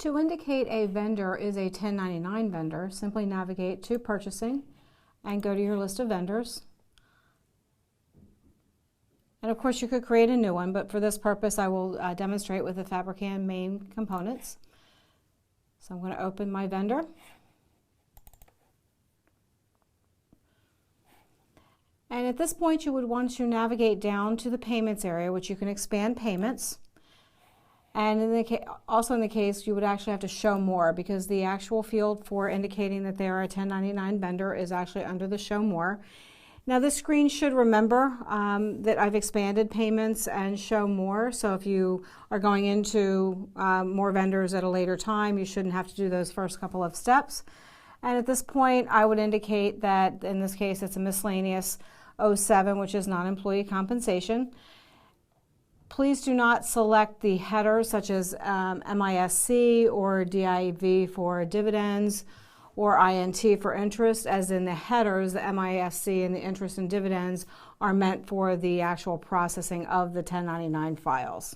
To indicate a vendor is a 1099 vendor, simply navigate to Purchasing and go to your list of vendors. And of course you could create a new one, but for this purpose I will demonstrate with the Fabricam main components. So I'm going to open my vendor. And at this point you would want to navigate down to the payments area, which you can expand payments. And also in the case, you would actually have to show more, because the actual field for indicating that they are a 1099 vendor is actually under the show more. Now this screen should remember that I've expanded payments and show more. So if you are going into more vendors at a later time, you shouldn't have to do those first couple of steps. And at this point, I would indicate that in this case, it's a miscellaneous 07, which is non-employee compensation. Please do not select the headers such as MISC or DIV for dividends or INT for interest, as in the headers, the MISC and the interest and dividends are meant for the actual processing of the 1099 files.